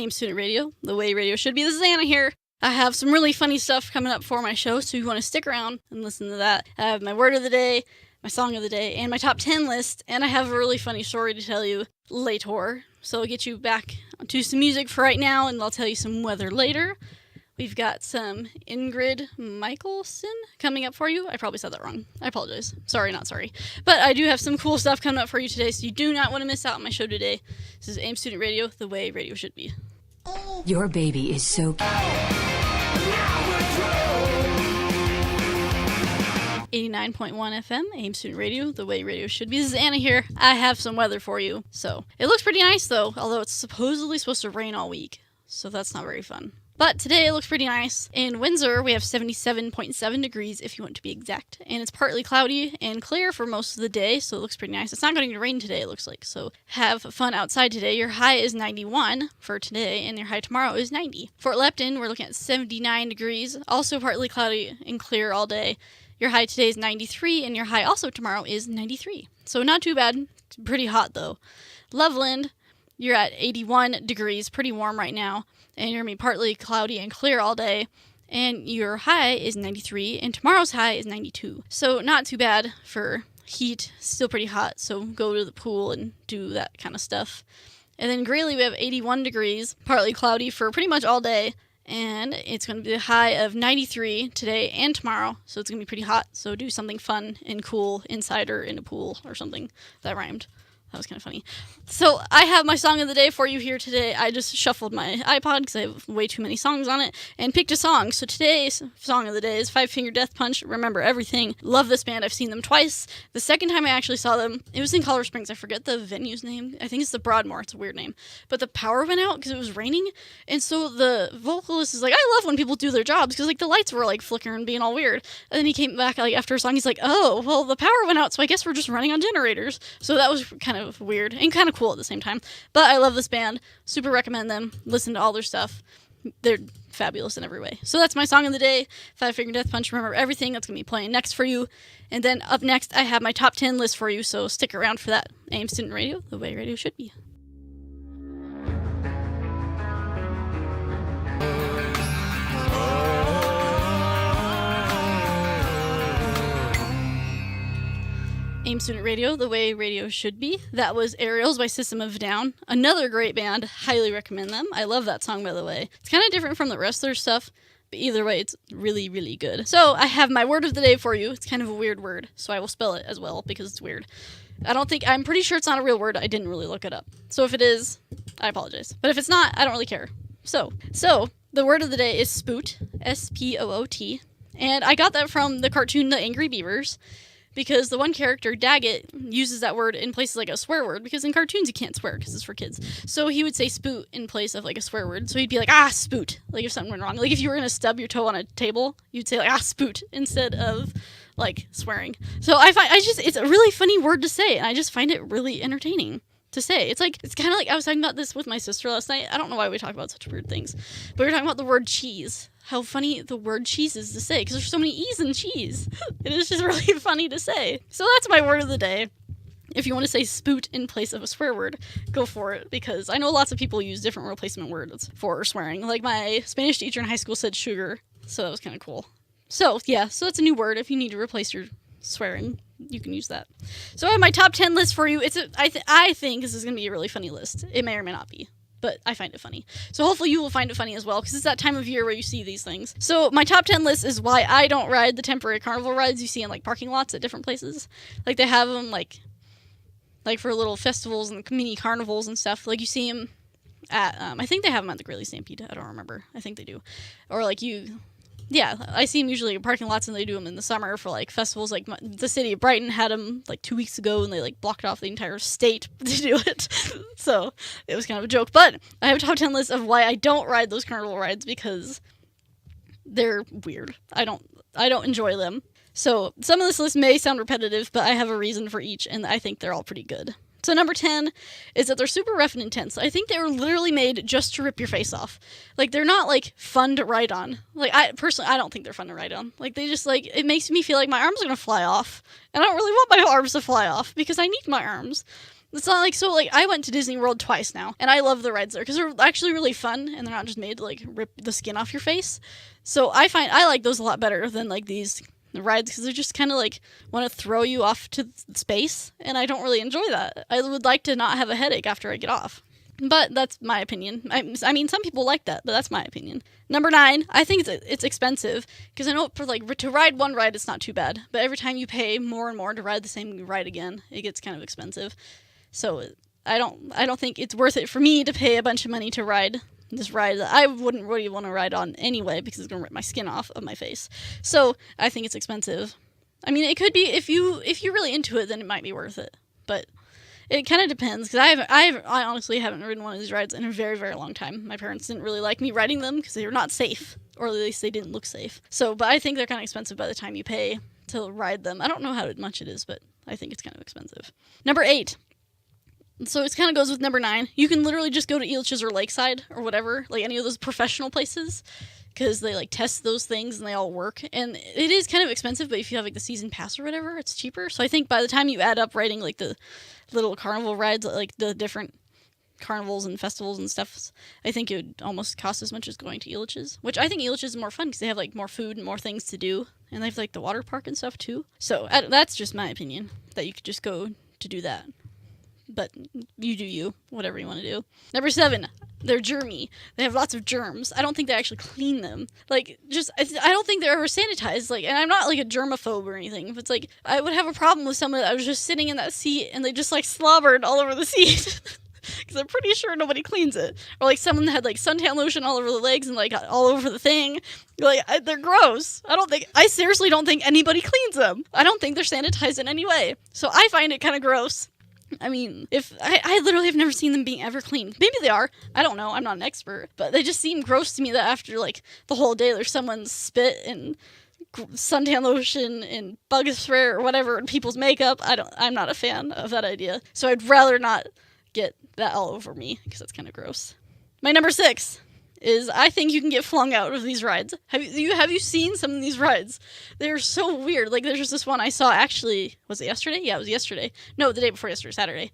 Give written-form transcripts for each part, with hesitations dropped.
Aims Student Radio, the way radio should be. This is Anna here. I have some really funny stuff coming up for my show, so you want to stick around and listen to that. I have my word of the day, my song of the day, and my top 10 list, and I have a really funny story to tell you later. So I'll get you back to some music for right now, and I'll tell you some weather later. We've got some Ingrid Michaelson coming up for you. I probably said that wrong. I apologize. Sorry, not sorry. But I do have some cool stuff coming up for you today, so you do not want to miss out on my show today. This is Aims Student Radio, the way radio should be. Your baby is so... 89.1 FM, Aims Student Radio, the way radio should be. This is Anna here. I have some weather for you. So, it looks pretty nice though, although it's supposedly supposed to rain all week. So that's not very fun. But today it looks pretty nice. In Windsor, we have 77.7 degrees if you want to be exact. And it's partly cloudy and clear for most of the day, so it looks pretty nice. It's not going to rain today, it looks like. So have fun outside today. Your high is 91 for today, and your high tomorrow is 90. Fort Lupton, we're looking at 79 degrees, also partly cloudy and clear all day. Your high today is 93, and your high also tomorrow is 93. So not too bad. It's pretty hot, though. Loveland, you're at 81 degrees, pretty warm right now. And you're going to be partly cloudy and clear all day. And your high is 93, and tomorrow's high is 92. So not too bad for heat. Still pretty hot, so go to the pool and do that kind of stuff. And then Greeley, we have 81 degrees, partly cloudy for pretty much all day. And it's going to be a high of 93 today and tomorrow. So it's going to be pretty hot. So do something fun and cool inside or in a pool or something. That rhymed. That was kind of funny. So I have my song of the day for you here today. I just shuffled my iPod because I have way too many songs on it and picked a song. So today's song of the day is Five Finger Death Punch, Remember Everything. Love this band. I've seen them twice. The second time I actually saw them, it was in Colorado Springs. I forget the venue's name. I think it's the Broadmoor. It's a weird name. But the power went out because it was raining. And so the vocalist is like, I love when people do their jobs because like the lights were like flickering, being all weird. And then he came back like after a song. He's like, oh, well, the power went out. So I guess we're just running on generators. So that was kind of weird and kind of cool at the same time. But I love this band. Super recommend them. Listen to all their stuff. They're fabulous in every way. So that's my song of the day. Five Finger Death Punch, Remember Everything. That's going to be playing next for you. And then up next, I have my top 10 list for you. So stick around for that. Aims Student Radio, the way radio should be. Aims Student Radio, the way radio should be. That was Aerials by System of a Down. Another great band. Highly recommend them. I love that song, by the way. It's kind of different from the rest of their stuff, but either way, it's really, really good. So I have my word of the day for you. It's kind of a weird word, so I will spell it as well because it's weird. I'm pretty sure it's not a real word. I didn't really look it up. So if it is, I apologize. But if it's not, I don't really care. So the word of the day is Spoot, S-P-O-O-T. And I got that from the cartoon The Angry Beavers, because the one character, Daggett, uses that word in places like a swear word, because in cartoons you can't swear because it's for kids. So he would say spoot in place of like a swear word. So he'd be like, spoot, like if something went wrong. Like if you were going to stub your toe on a table, you'd say like, spoot, instead of like swearing. So it's a really funny word to say, and I just find it really entertaining to say. It's kind of like, I was talking about this with my sister last night. I don't know why we talk about such weird things, but we were talking about the word cheese. How funny the word cheese is to say, because there's so many E's in cheese. It is just really funny to say. So that's my word of the day. If you want to say spoot in place of a swear word, go for it, because I know lots of people use different replacement words for swearing. Like my Spanish teacher in high school said sugar, so that was kind of cool. So yeah, so that's a new word. If you need to replace your swearing, you can use that. So I have my top 10 list for you. I think this is going to be a really funny list. It may or may not be, but I find it funny. So hopefully you will find it funny as well, because it's that time of year where you see these things. So my top 10 list is why I don't ride the temporary carnival rides you see in like parking lots at different places. Like they have them like for little festivals and mini carnivals and stuff. Like you see them at, I think they have them at the Greeley Stampede. I don't remember. I think they do. Or I see them usually in parking lots, and they do them in the summer for like festivals. Like the city of Brighton had them like 2 weeks ago, and they like blocked off the entire state to do it. So it was kind of a joke. But I have a top 10 list of why I don't ride those carnival rides, because they're weird. I don't enjoy them. So some of this list may sound repetitive, but I have a reason for each, and I think they're all pretty good. So number 10 is that they're super rough and intense. I think they were literally made just to rip your face off. Like, they're not, like, fun to ride on. Like, I don't think they're fun to ride on. Like, they just, like, it makes me feel like my arms are gonna fly off. And I don't really want my arms to fly off, because I need my arms. It's not like, so like I went to Disney World twice now, and I love the rides there because they're actually really fun and they're not just made to like rip the skin off your face. So I like those a lot better than like these rides because they're just kind of like want to throw you off to space, and I don't really enjoy that. I would like to not have a headache after I get off. But that's my opinion. I mean, some people like that, but that's my opinion. Number 9, I think it's expensive because I know for like to ride one ride it's not too bad, but every time you pay more and more to ride the same ride again, it gets kind of expensive. So I don't think it's worth it for me to pay a bunch of money to ride this ride that I wouldn't really want to ride on anyway because it's gonna rip my skin off of my face. So I think it's expensive. I mean, it could be if you're really into it, then it might be worth it, but. It kind of depends, because I honestly haven't ridden one of these rides in a very, very long time. My parents didn't really like me riding them because they were not safe, or at least they didn't look safe. So, but I think they're kind of expensive by the time you pay to ride them. I don't know how much it is, but I think it's kind of expensive. Number 8. So it kind of goes with number 9. You can literally just go to Elitch's or Lakeside or whatever, like any of those professional places, because they like test those things and they all work. And it is kind of expensive, but if you have like the season pass or whatever, it's cheaper. So I think by the time you add up riding like the little carnival rides, like the different carnivals and festivals and stuff, I think it would almost cost as much as going to Elitch's, which I think Elitch's is more fun because they have like more food and more things to do, and they have like the water park and stuff too. So that's just my opinion, that you could just go to do that. But you do you, whatever you want to do. Number 7, they're germy. They have lots of germs. I don't think they actually clean them. Like, I don't think they're ever sanitized. Like, and I'm not like a germaphobe or anything. If it's like, I would have a problem with someone that was just sitting in that seat and they just like slobbered all over the seat. Because I'm pretty sure nobody cleans it. Or like someone that had like suntan lotion all over the legs and like all over the thing. Like, they're gross. I seriously don't think anybody cleans them. I don't think they're sanitized in any way. So I find it kind of gross. I mean, I literally have never seen them being ever cleaned. Maybe they are. I don't know. I'm not an expert. But they just seem gross to me that after, like, the whole day there's someone's spit and suntan lotion and bug spray or whatever in people's makeup. I'm not a fan of that idea. So I'd rather not get that all over me because that's kind of gross. My number 6 is I think you can get flung out of these rides. Have you seen some of these rides? They're so weird. Like, there's just this one I saw, actually, was it yesterday? Yeah, it was yesterday. No, the day before yesterday, Saturday.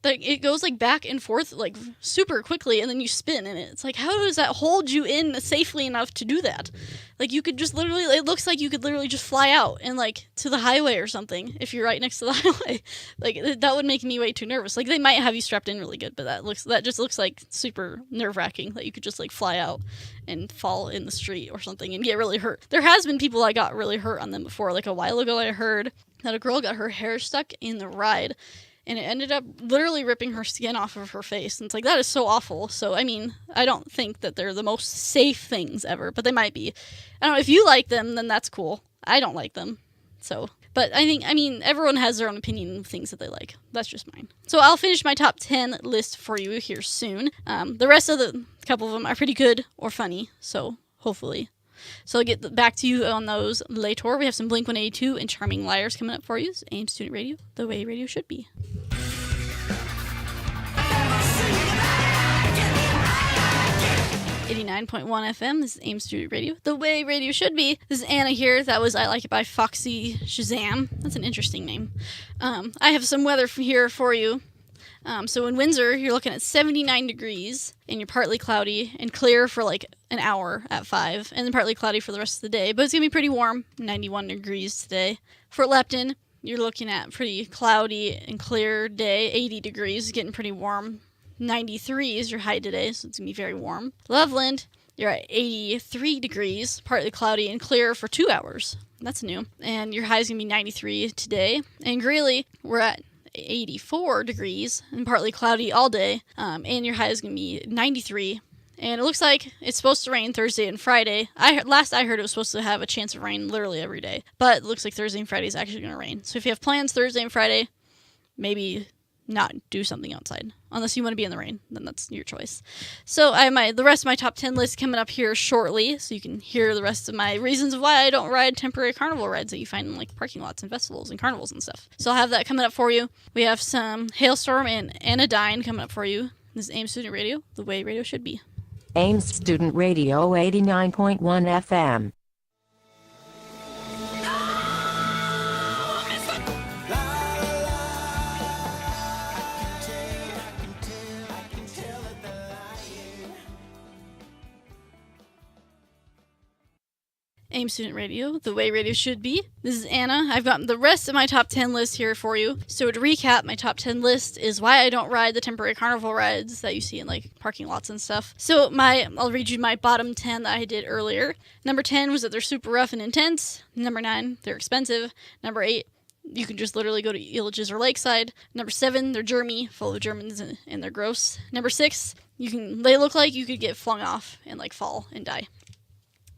Like, it goes, like, back and forth, like, super quickly, and then you spin in it. It's like, how does that hold you in safely enough to do that? Like, you could just literally, it looks like you could literally just fly out and, like, to the highway or something if you're right next to the highway. Like, that would make me way too nervous. Like, they might have you strapped in really good, but that just looks like super nerve-wracking that you could just, like, fly out and fall in the street or something and get really hurt. There has been people that got really hurt on them before. Like, a while ago I heard that a girl got her hair stuck in the ride, and it ended up literally ripping her skin off of her face. And it's like, that is so awful. So, I mean, I don't think that they're the most safe things ever, but they might be. I don't know, if you like them, then that's cool. I don't like them. So, but I mean, everyone has their own opinion of things that they like. That's just mine. So I'll finish my top 10 list for you here soon. The rest of the couple of them are pretty good or funny, so hopefully. So I'll get back to you on those later. We have some Blink-182 and Charming Liars coming up for you. It's Aims Student Radio, the way radio should be. 89.1 FM. This is Aims Student Radio, the way radio should be. This is Anna here. That was I Like It by Foxy Shazam. That's an interesting name. I have some weather here for you. So in Windsor, you're looking at 79 degrees, and you're partly cloudy and clear for like an hour at 5, and then partly cloudy for the rest of the day. But it's going to be pretty warm, 91 degrees today. For Lepton, you're looking at pretty cloudy and clear day, 80 degrees, getting pretty warm. 93 is your high today, so it's going to be very warm. Loveland, you're at 83 degrees, partly cloudy and clear for 2 hours. That's new. And your high is going to be 93 today. And Greeley, we're at 84 degrees and partly cloudy all day, and your high is going to be 93. And it looks like it's supposed to rain Thursday and Friday. Last I heard it was supposed to have a chance of rain literally every day, but it looks like Thursday and Friday is actually going to rain. So if you have plans Thursday and Friday, maybe not do something outside unless you want to be in the rain, then that's your choice. So I have the rest of my top 10 list coming up here shortly, so you can hear the rest of my reasons of why I don't ride temporary carnival rides that you find in like parking lots and festivals and carnivals and stuff. So I'll have that coming up for you. We have some Hailstorm and Anodyne coming up for you. This is Aims Student Radio, the way radio should be. Aims Student Radio 89.1 FM. Aims Student Radio, the way radio should be. This is Anna. I've got the rest of my top 10 list here for you. So to recap, my top 10 list is why I don't ride the temporary carnival rides that you see in like parking lots and stuff. So I'll read you my bottom 10 that I did earlier. Number 10 was that they're super rough and intense. Number 9, they're expensive. Number 8, you can just literally go to Villages or Lakeside. Number 7, they're germy, full of Germans, and they're gross. Number 6, they look like you could get flung off and like fall and die.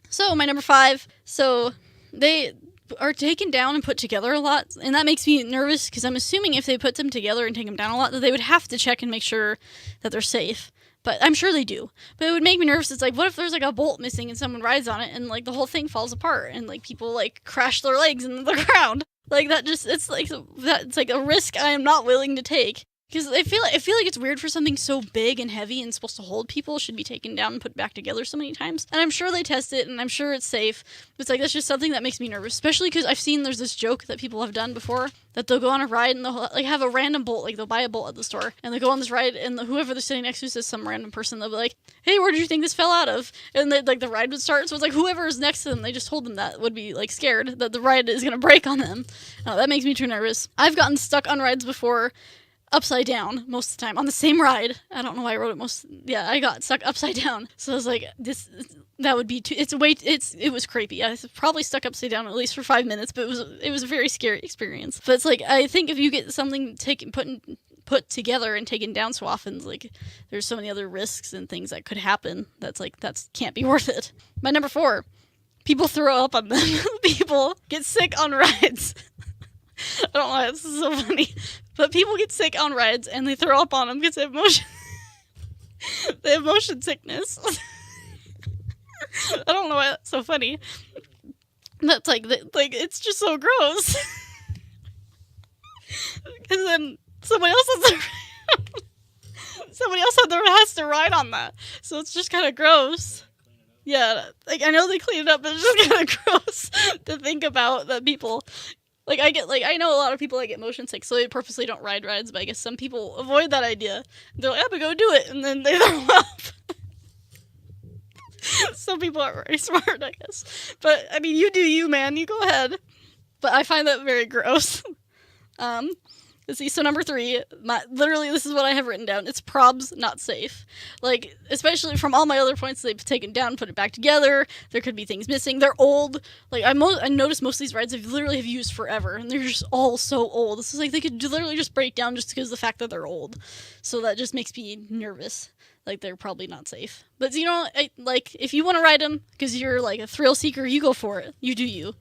So my number 5, so they are taken down and put together a lot, and that makes me nervous because I'm assuming if they put them together and take them down a lot, that they would have to check and make sure that they're safe. But I'm sure they do. But it would make me nervous. It's like, what if there's like a bolt missing and someone rides on it and like the whole thing falls apart and like people like crash their legs into the ground? Like that it's like a risk I am not willing to take. Because I feel like it's weird for something so big and heavy and supposed to hold people should be taken down and put back together so many times. And I'm sure they test it, and I'm sure it's safe. It's like, that's just something that makes me nervous. Especially because I've seen there's this joke that people have done before, that they'll go on a ride and they'll like have a random bolt, like they'll buy a bolt at the store, and they go on this ride, and whoever they're sitting next to is some random person. They'll be like, hey, where did you think this fell out of? And like the ride would start, so it's like whoever is next to them, they just told them that, would be like scared that the ride is going to break on them. That makes me too nervous. I've gotten stuck on rides before, upside down most of the time on the same ride. I don't know why I wrote it I got stuck upside down. So I was like, that would be too, it was creepy. I was probably stuck upside down at least for 5 minutes, but it was a very scary experience. But it's like, I think if you get something put together and taken down so often, like there's so many other risks and things that could happen that's can't be worth it. My number 4, people throw up on them. People get sick on rides. I don't know why this is so funny, but people get sick on rides and they throw up on them because they have motion sickness. I don't know why that's so funny. That's like it's just so gross. Because then somebody else has to ride on that, so it's just kind of gross. Yeah, like I know they clean it up, but it's just kind of gross to think about that people. Like, I know a lot of people that get motion sick, so they purposely don't ride rides, but I guess some people avoid that idea. They're like, I'm gonna go do it, and then they throw up. Some people aren't very smart, I guess. But, I mean, you do you, man. You go ahead. But I find that very gross. Let's see, so number 3, literally this is what I have written down. It's probs not safe. Like, especially from all my other points, they've taken down, put it back together. There could be things missing. They're old. Like, I noticed most of these rides have used forever, and they're just all so old. This is like, they could literally just break down just because of the fact that they're old. So that just makes me nervous. Like, they're probably not safe. But, you know, if you want to ride them, because you're, like, a thrill seeker, you go for it. You do you.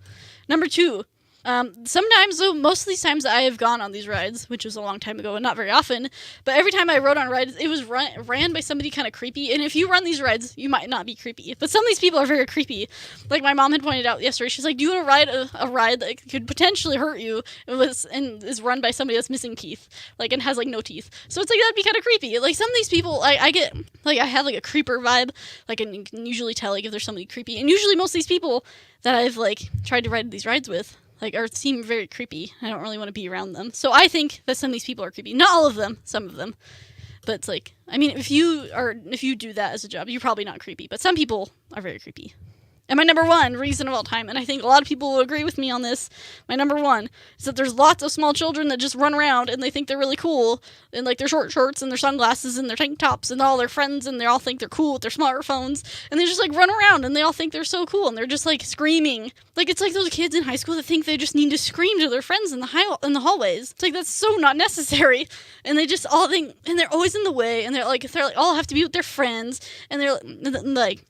Number 2, sometimes, though, most of these times I have gone on these rides, which was a long time ago and not very often, but every time I rode on rides, it was ran by somebody kind of creepy, and if you run these rides, you might not be creepy, but some of these people are very creepy. Like my mom had pointed out yesterday, she's like, do you want to ride a ride that could potentially hurt you, and is run by somebody that's missing teeth, like, and has, like, no teeth, so it's like, that'd be kind of creepy. Like, some of these people, I get, like, I have, like, a creeper vibe, like, and you can usually tell, like, if there's somebody creepy, and usually most of these people that I've, like, tried to ride these rides with, like, or seem very creepy. I don't really want to be around them. So I think that some of these people are creepy. Not all of them, some of them. But it's like, I mean, if you do that as a job, you're probably not creepy. But some people are very creepy. And my number 1 reason of all time, and I think a lot of people will agree with me on this, my number 1 is that there's lots of small children that just run around and they think they're really cool, and like their short shorts and their sunglasses and their tank tops and all their friends, and they all think they're cool with their smartphones, and they just like run around and they all think they're so cool, and they're just like screaming. Like, it's like those kids in high school that think they just need to scream to their friends in the hallways. It's like, that's so not necessary. And they just all think, and they're always in the way, and they're like all have to be with their friends, and they're like,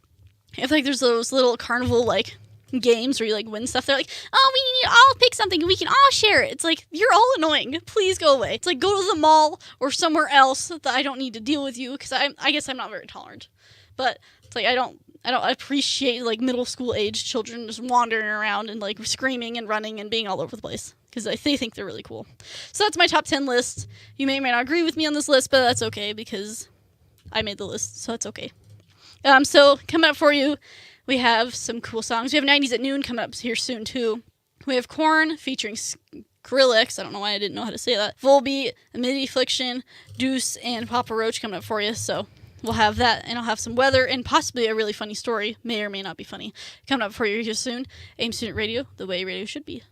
if, like, there's those little carnival, like, games where you, like, win stuff, they're like, oh, we need to all pick something and we can all share it. It's like, you're all annoying. Please go away. It's like, go to the mall or somewhere else that I don't need to deal with you, because I guess I'm not very tolerant. But it's like, I don't appreciate, like, middle school age children just wandering around and, like, screaming and running and being all over the place, because they think they're really cool. So that's my top 10 list. You may or may not agree with me on this list, but that's okay, because I made the list, so it's okay. So coming up for you, we have some cool songs. We have 90s at Noon coming up here soon, too. We have Korn featuring Skrillex. I don't know why I didn't know how to say that. Volbeat, Midi Affliction, Deuce, and Papa Roach coming up for you. So we'll have that, and I'll have some weather and possibly a really funny story, may or may not be funny, coming up for you here soon. Aims Student Radio, the way radio should be.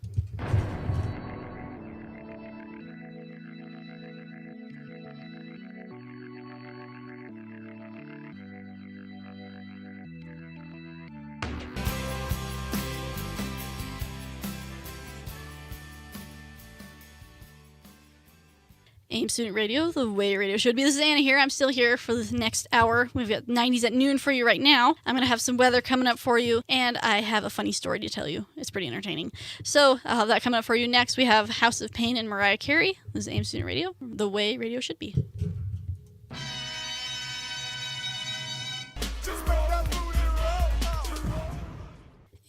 Aims Student Radio, the way radio should be. This is Anna here. I'm still here for the next hour. We've got 90s at noon for you right now. I'm going to have some weather coming up for you, and I have a funny story to tell you. It's pretty entertaining. So I'll have that coming up for you next. We have House of Pain and Mariah Carey. This is Aims Student Radio, the way radio should be.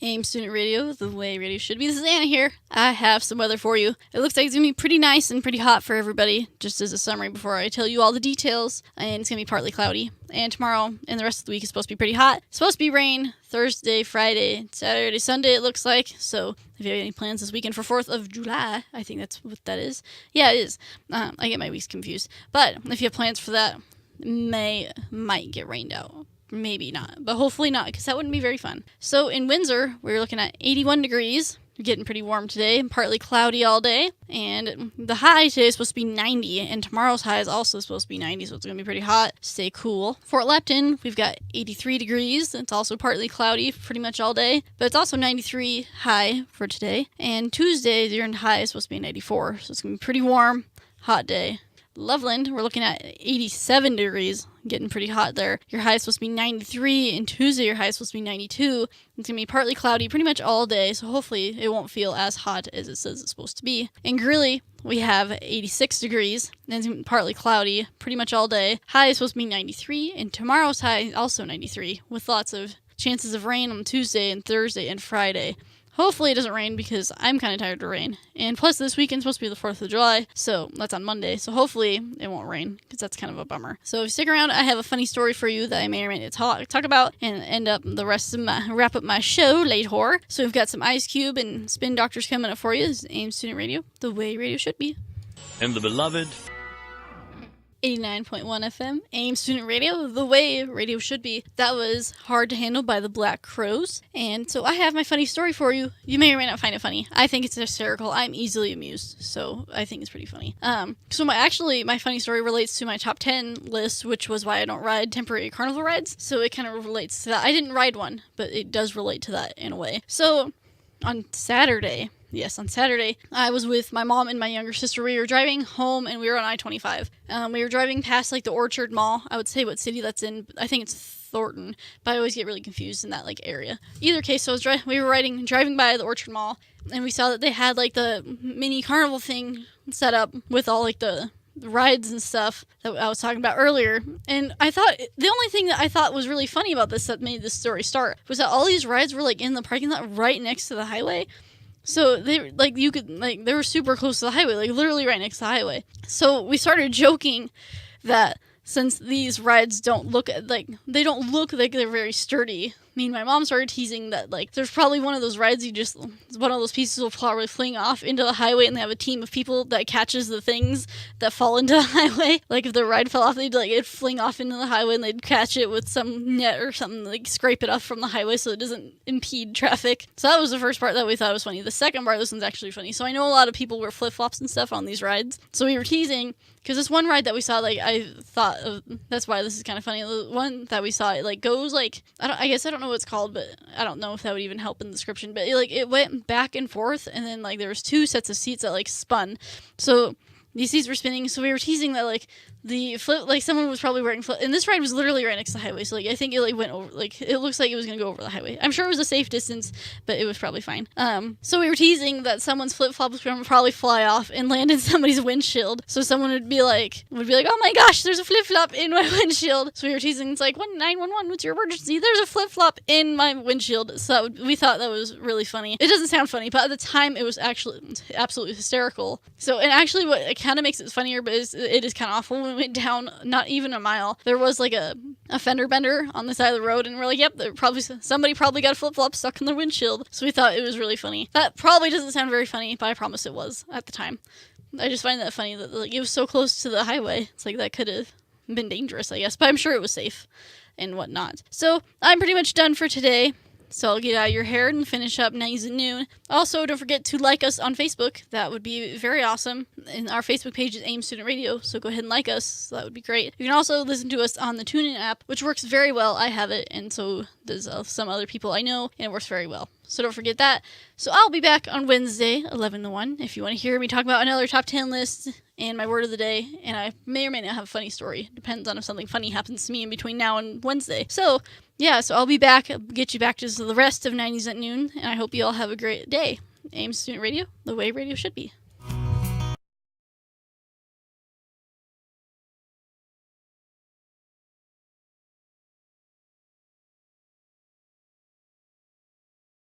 Aims Student Radio, the way radio should be. This is Anna here. I have some weather for you. It looks like it's going to be pretty nice and pretty hot for everybody, just as a summary before I tell you all the details. And it's going to be partly cloudy. And tomorrow and the rest of the week is supposed to be pretty hot. It's supposed to be rain Thursday, Friday, Saturday, Sunday, it looks like. So if you have any plans this weekend for 4th of July, I think that's what that is. Yeah, it is. I get my weeks confused. But if you have plans for that, might get rained out. Maybe not, but hopefully not, because that wouldn't be very fun. So in Windsor, we're looking at 81 degrees. Getting pretty warm today, partly cloudy all day. And the high today is supposed to be 90, and tomorrow's high is also supposed to be 90, so it's going to be pretty hot. Stay cool. Fort Lupton, we've got 83 degrees. It's also partly cloudy pretty much all day, but it's also 93 high for today. And Tuesday, the year-end high is supposed to be 94, so it's going to be pretty warm, hot day. Loveland, we're looking at 87 degrees, getting pretty hot there. Your high is supposed to be 93, and Tuesday your high is supposed to be 92. It's going to be partly cloudy pretty much all day, so hopefully it won't feel as hot as it says it's supposed to be. In Greeley, we have 86 degrees, and it's going to be partly cloudy pretty much all day. High is supposed to be 93, and tomorrow's high is also 93, with lots of chances of rain on Tuesday and Thursday and Friday. Hopefully it doesn't rain, because I'm kind of tired of rain. And plus this weekend's supposed to be the 4th of July, so that's on Monday. So hopefully it won't rain, because that's kind of a bummer. So if you stick around, I have a funny story for you that I may or may not talk about, and end up wrap up my show later. So we've got some Ice Cube and Spin Doctors coming up for you. This is Aims Student Radio, the way radio should be. And the beloved 89.1 FM, Aims Student Radio, the way radio should be. That was Hard to Handle by the Black Crowes. And so I have my funny story for you. You may or may not find it funny. I think it's hysterical. I'm easily amused, so I think it's pretty funny. So my funny story relates to my top 10 list, which was why I don't ride temporary carnival rides. So it kind of relates to that. I didn't ride one, but it does relate to that in a way. So on Saturday, I was with my mom and my younger sister. We were driving home, and we were on I-25. We were driving past, the Orchard Mall. I would say what city that's in. I think it's Thornton, but I always get really confused in that, area. Either case, so we were driving by the Orchard Mall, and we saw that they had, the mini carnival thing set up with all, the rides and stuff that I was talking about earlier. And I thought, the only thing that I thought was really funny about this that made this story start was that all these rides were, in the parking lot right next to the highway. So they they were super close to the highway, literally right next to the highway. So we started joking that since these rides don't look like they're very sturdy. Me and my mom started teasing that there's probably one of those rides one of those pieces will probably fling off into the highway, and they have a team of people that catches the things that fall into the highway. If the ride fell off, it'd fling off into the highway, and they'd catch it with some net or something, scrape it off from the highway so it doesn't impede traffic. So that was the first part that we thought was funny. The second part, this one's actually funny. So I know a lot of people wear flip-flops and stuff on these rides. So we were teasing, because this one ride that we saw, I thought of, that's why this is kind of funny. The one that we saw, it goes I don't know what it's called, but I don't know if that would even help in the description, but it went back and forth, and then there was two sets of seats that spun, so these seats were spinning. So we were teasing that the flip, someone was probably wearing flip, and this ride was literally right next to the highway, so I think it went over, it looks like it was gonna go over the highway. I'm sure it was a safe distance, but it was probably fine. So we were teasing that someone's flip-flop was gonna probably fly off and land in somebody's windshield, so someone would be like, oh my gosh, there's a flip-flop in my windshield. So we were teasing, it's 911, what's your emergency? There's a flip-flop in my windshield. So we thought that was really funny. It doesn't sound funny, but at the time it was actually absolutely hysterical. So, and actually what it kind of makes it funnier, but it is kind of awful. When we went down not even a mile, there was a fender bender on the side of the road, and we're yep, somebody probably got a flip-flop stuck in their windshield. So we thought it was really funny. That probably doesn't sound very funny, but I promise it was at the time. I just find that funny that it was so close to the highway. It's that could have been dangerous, I guess, but I'm sure it was safe and whatnot. So I'm pretty much done for today. So I'll get out of your hair and finish up 90s at noon. Also, don't forget to like us on Facebook. That would be very awesome. And our Facebook page is Aims Student Radio, so go ahead and like us. So that would be great. You can also listen to us on the TuneIn app, which works very well. I have it, and so does some other people I know, and it works very well. So don't forget that. So I'll be back on Wednesday, 11 to 1, if you want to hear me talk about another top 10 list and my word of the day. And I may or may not have a funny story. Depends on if something funny happens to me in between now and Wednesday. So yeah, so I'll be back, get you back to the rest of 90s at noon, and I hope you all have a great day. Aims Student Radio, the way radio should be.